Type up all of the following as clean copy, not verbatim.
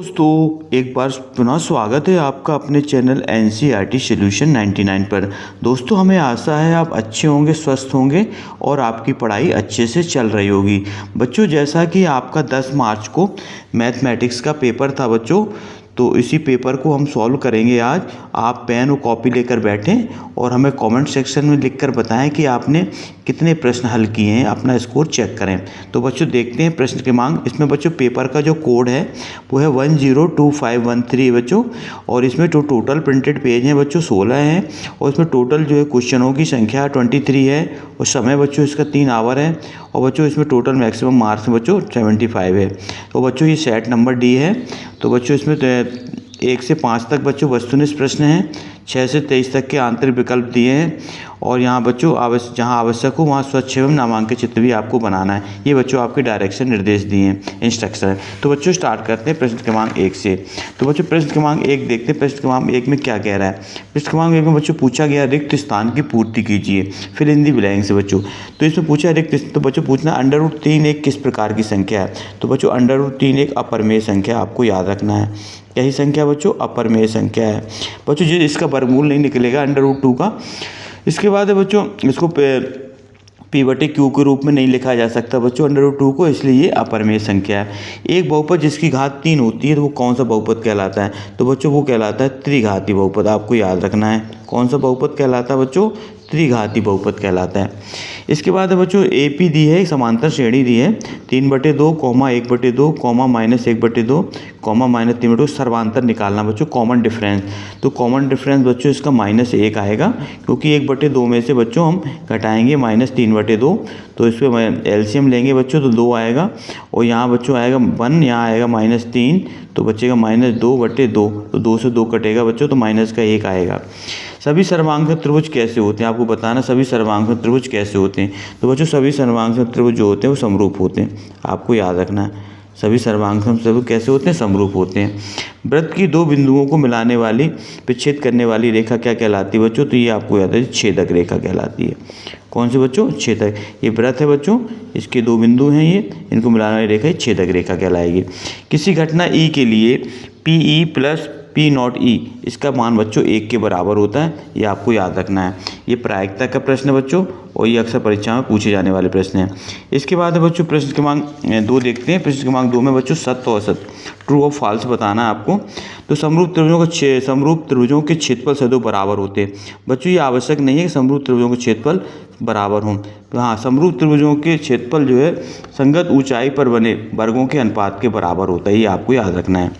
दोस्तों एक बार पुनः स्वागत है आपका अपने चैनल NCERT सॉल्यूशन 99 पर। दोस्तों हमें आशा है आप अच्छे होंगे, स्वस्थ होंगे और आपकी पढ़ाई अच्छे से चल रही होगी। बच्चों जैसा कि आपका 10 मार्च को मैथमेटिक्स का पेपर था बच्चों, तो इसी पेपर को हम सॉल्व करेंगे आज। आप पेन और कॉपी लेकर बैठें और हमें कमेंट सेक्शन में लिखकर बताएं कि आपने कितने प्रश्न हल किए हैं, अपना स्कोर चेक करें। तो बच्चों देखते हैं प्रश्न क्रमांक। इसमें बच्चों पेपर का जो कोड है वो है 102513 बच्चों, और इसमें जो टोटल प्रिंटेड पेज हैं बच्चों 16 हैं, और इसमें टोटल जो है क्वेश्चनों की संख्या 23 है, और समय बच्चों इसका 3 आवर है, और बच्चों इसमें टोटल मैक्सिमम मार्क्स बच्चों 75 है। तो बच्चों ये सेट नंबर डी है। तो बच्चों इसमें 1 से 5 तक बच्चों वस्तुनिष्ठ प्रश्न हैं, 6 से 23 तक के आंतरिक विकल्प दिए हैं, और यहाँ बच्चों जहाँ आवश्यक हो वहाँ स्वच्छ एवं नामांकित चित्र भी आपको बनाना है। ये बच्चों आपके डायरेक्शन निर्देश दिए हैं, इंस्ट्रक्शन है। तो बच्चों स्टार्ट करते हैं प्रश्न क्रमांक 1 से। तो बच्चों प्रश्न क्रमांक 1 देखते हैं प्रश्न क्रमांक 1 में क्या कह रहा है। प्रश्न क्रमांक 1 में बच्चों पूछा गया रिक्त स्थान की पूर्ति कीजिए, फिल इन दी ब्लैंक्स से बच्चों। तो इसमें पूछा रिक्त, तो बच्चों पूछना √3 एक किस प्रकार की संख्या है। तो बच्चों √3 एक अपरिमेय संख्या, आपको याद रखना है। यही संख्या बच्चों अपरिमेय संख्या है बच्चों, जो इसका वर्गमूल नहीं निकलेगा √2 का। इसके बाद है बच्चों इसको P/Q के रूप में नहीं लिखा जा सकता बच्चों √2 को, इसलिए ये अपरिमेय संख्या है। एक बहुपद जिसकी घात 3 होती है तो वो कौन सा बहुपद कहलाता है। तो बच्चों वो कहलाता है त्रिघाती बहुपद, आपको याद रखना है। कौन सा बहुपद कहलाता है बच्चों? त्रिघाती बहुपद कहलाता है। इसके बाद है बच्चों AP दी है, एक समांतर श्रेणी दी है 3/2, 1/2, -1/2, -3/2। सर्वांतर निकालना बच्चों, कॉमन डिफरेंस। तो कॉमन डिफरेंस बच्चों इसका -1 आएगा, क्योंकि 1/2 में से बच्चों हम घटाएंगे -3/2, तो इस पर एलसीएम लेंगे बच्चों तो 2 आएगा, और यहाँ बच्चों आएगा 1, यहाँ आएगा -3, तो बचेगा -2/2। तो 2 से 2 कटेगा बच्चों, तो -1 आएगा। सभी सर्वांग त्रिभुज कैसे होते हैं, आपको बताना सभी सर्वांग त्रिभुज कैसे होते हैं। तो बच्चों सभी सर्वांग त्रिभुज जो होते हैं वो समरूप होते हैं, आपको याद रखना है। सभी सर्वांग त्रिभुज कैसे होते हैं? समरूप होते हैं। वृत्त की 2 बिंदुओं को मिलाने वाली विच्छेद करने वाली रेखा क्या कहलाती है बच्चों? तो ये आपको याद है छेदक रेखा कहलाती है। कौन सी बच्चों? छेदक। ये वृत्त है बच्चों, इसके 2 बिंदु हैं, ये इनको मिलाने वाली रेखा छेदक रेखा कहलाएगी। किसी घटना E के लिए PE + P0E इसका मान बच्चों 1 के बराबर होता है, ये आपको याद रखना है। ये प्रायिकता का प्रश्न है बच्चों, और ये अक्सर परीक्षा में पूछे जाने वाले प्रश्न हैं। इसके बाद है बच्चों प्रश्न क्रमांक 2 देखते हैं। प्रश्न क्रमांक 2 में बच्चों सत्य और असत्य, ट्रू और फॉल्स बताना है आपको। तो समरूप त्रिभुजों के क्षेत्रफल सदैव बराबर होते हैं बच्चों। ये आवश्यक नहीं है कि समरूप त्रिभुजों के क्षेत्रफल बराबर हों। तो हाँ, समरूप त्रिभुजों के क्षेत्रफल जो है संगत ऊंचाई पर बने वर्गों के अनुपात के बराबर होता है, ये आपको याद रखना है।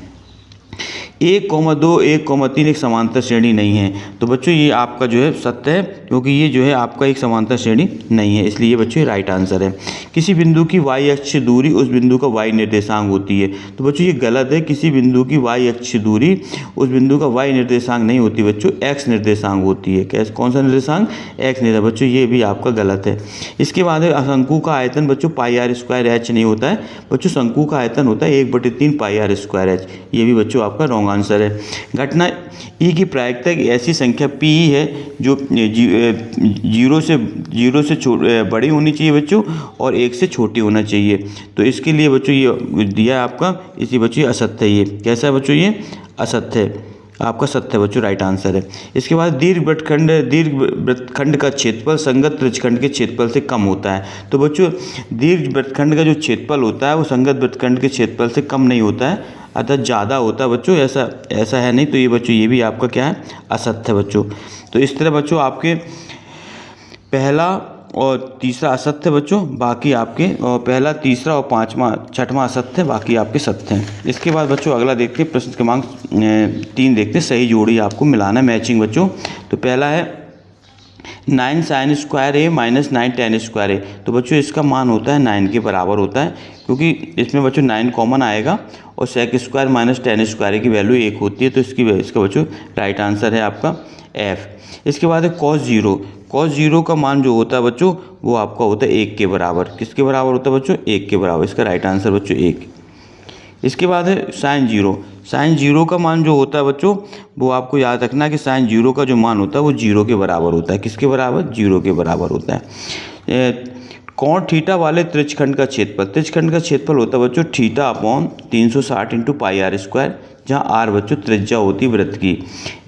1,2, 1,3 एक समांतर श्रेणी नहीं है। तो बच्चों ये आपका जो है सत्य है, क्योंकि ये जो है आपका एक समांतर श्रेणी नहीं है, इसलिए बच्चों ये राइट आंसर है। किसी बिंदु की y अक्ष दूरी उस बिंदु का y निर्देशांक होती है। तो बच्चों ये गलत है। किसी बिंदु की y अक्ष दूरी उस बिंदु का y निर्देशांक नहीं होती बच्चों, x निर्देशांक होती है। कैसे, कौन सा निर्देशांक? x निर्देशांक। बच्चों ये भी आपका गलत है। इसके बाद है शंकु का आयतन बच्चों πr² नहीं होता है बच्चों, शंकु का आयतन होता है 1/3 πr²। ये भी बच्चों आपका रॉन्ग आंसर है। घटना E की प्रायिकता एक ऐसी संख्या PE है जो 0 से बड़ी होनी चाहिए बच्चों, और 1 से छोटी होना चाहिए। तो इसके लिए बच्चों ये दिया है आपका, इसी बच्चों ये असत्य है। ये कैसा है बच्चों? ये असत्य है, आपका सत्य है बच्चों, राइट आंसर है। इसके बाद दीर्घ वृत्तखंड का क्षेत्रफल संगत त्रिज्यखंड के क्षेत्रफल से कम होता है। तो बच्चों दीर्घ वृत्तखंड का जो क्षेत्रफल होता है वो संगत वृत्तखंड के क्षेत्रफल से कम नहीं होता है, अर्थात ज़्यादा होता है बच्चों, ऐसा है नहीं। तो ये बच्चों ये भी आपका क्या है? असत्य है बच्चों। तो इस तरह बच्चों आपके पहला और तीसरा असत्य है बच्चों, बाकी आपके पहला, तीसरा और 5वां 6वां असत्य है, बाकी आपके सत्य हैं। इसके बाद बच्चों अगला देखते हैं प्रश्न क्रमांक 3 देखते हैं। सही जोड़ी आपको मिलाना है, मैचिंग बच्चों। तो पहला है 9 sin² A - 9 tan² A। तो बच्चों इसका मान होता है 9 के बराबर होता है, क्योंकि इसमें बच्चों 9 कॉमन आएगा, और sec² - tan² की वैल्यू 1 होती है। तो इसका बच्चों राइट आंसर है आपका F। इसके बाद है cos 0 का मान जो होता है बच्चों वो आपका होता है 1 के बराबर। किसके बराबर होता है बच्चों? 1 के बराबर। इसका राइट आंसर बच्चों 1। इसके बाद है sin 0 का मान जो होता है बच्चों वो आपको याद रखना है कि sin 0 का जो मान होता है वो 0 के बराबर होता है। किसके बराबर? 0 के बराबर होता है। कोण थीटा वाले त्रिज्यखंड का क्षेत्रफल। त्रिज्यखंड का क्षेत्रफल होता है बच्चों theta upon 360 into pi r square, जहाँ आर बच्चों त्रिज्या होती है वृत्त की।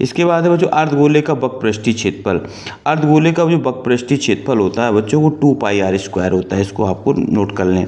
इसके बाद है बच्चों अर्धगोले का वक्रपृष्ठीय क्षेत्रफल। अर्धगोले का जो वक्रपृष्ठीय क्षेत्रफल होता है बच्चों वो 2 पाई आर स्क्वायर होता है, इसको आपको नोट कर लें।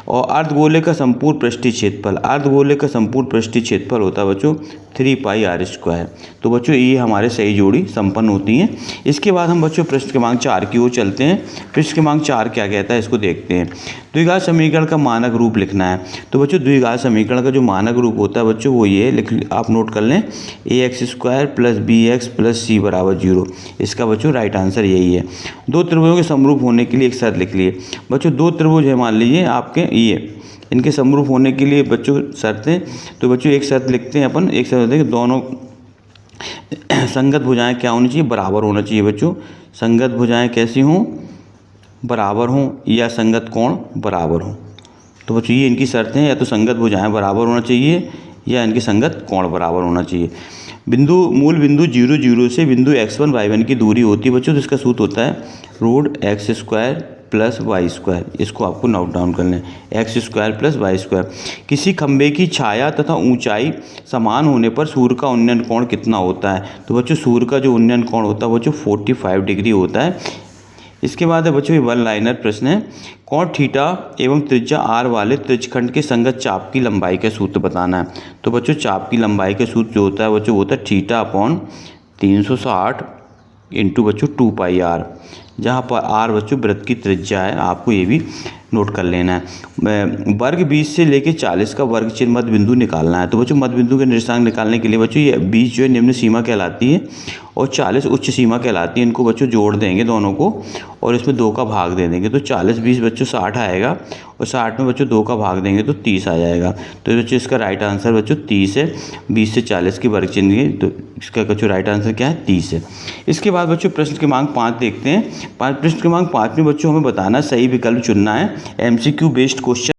और अर्धगोले का संपूर्ण पृष्ठीय क्षेत्रफल, अर्धगोले का संपूर्ण पृष्ठीय क्षेत्रफल होता है बच्चों 3 पाई आर स्क्वायर। तो बच्चों ये हमारे सही जोड़ी संपन्न होती हैं। इसके बाद हम बच्चों पृष्ठ क्रमांक 4 की ओर चलते हैं। पृष्ठ क्रमांक 4 क्या कहता है इसको देखते हैं। द्विघात समीकरण का मानक रूप लिखना है। तो बच्चों द्विघात समीकरण का जो मानक रूप होता है बच्चों वो ये आप नोट कर लें, ax² plus bx plus c बराबर 0। इसका बच्चों राइट आंसर यही है। दो त्रिभुजों के समरूप होने के लिए एक शर्त लिख लिए। बच्चों दो त्रिभुज है मान लीजिए आपके ये, इनके समरूप होने के लिए बच्चों शर्तें, तो बच्चों एक शर्त लिखते हैं अपन। एक शर्त है कि दोनों संगत भुजाएं क्या होनी चाहिए, बराबर होना चाहिए बच्चों। संगत भुजाएं कैसी हों, बराबर हों, या संगत कोण बराबर हों। तो बच्चों ये इनकी शर्तें हैं, या तो संगत भुजाएं बराबर होना चाहिए या इनकी संगत कोण बराबर होना चाहिए। मूल बिंदु 0 0 से बिंदु x1 y1 की दूरी होती है बच्चों, तो इसका सूत्र होता है √x² प्लस y²। इसको आपको नोट डाउन कर लें, x² प्लस y²। किसी खंभे की छाया तथा ऊंचाई समान होने पर सूर्य का उन्नयन कोण कितना होता है। तो बच्चों सूर्य का जो उन्नयन कोण होता है बच्चों 45 डिग्री होता है। इसके बाद है बच्चों ये वन लाइनर प्रश्न है। कोण थीटा एवं त्रिज्या आर वाले त्रिज्यखंड के संगत चाप की लंबाई का सूत्र बताना है। तो बच्चों चाप की लंबाई का सूत्र जो होता है बच्चों वो होता है थीटा अपॉन 360 इंटू बच्चों 2 पाई आर, जहाँ पर आर बच्चों वृत्त की त्रिज्या है। आपको ये भी नोट कर लेना है। वर्ग 20 से लेकर 40 का वर्ग चिन्ह मध्य बिंदु निकालना है। तो बच्चों मध्य बिंदु के निर्देशांक निकालने के लिए बच्चों ये 20 जो है निम्न सीमा कहलाती है और 40 उच्च सीमा कहलाती है। इनको बच्चों जोड़ देंगे दोनों को और इसमें 2 का भाग दे देंगे, तो 40 20 बच्चों 60 आएगा और 60 में बच्चों 2 का भाग देंगे तो 30 आ जाएगा। तो बच्चों इसका राइट आंसर बच्चों 30 है। 20 से 40 के वर्ग चिन्ह, तो इसका बच्चों राइट आंसर क्या है, 30 है। इसके बाद बच्चों प्रश्न क्रमांक 5 देखते हैं। प्रश्न क्रमांक 5 में बच्चों हमें बताना सही विकल्प चुनना है। MCQ based question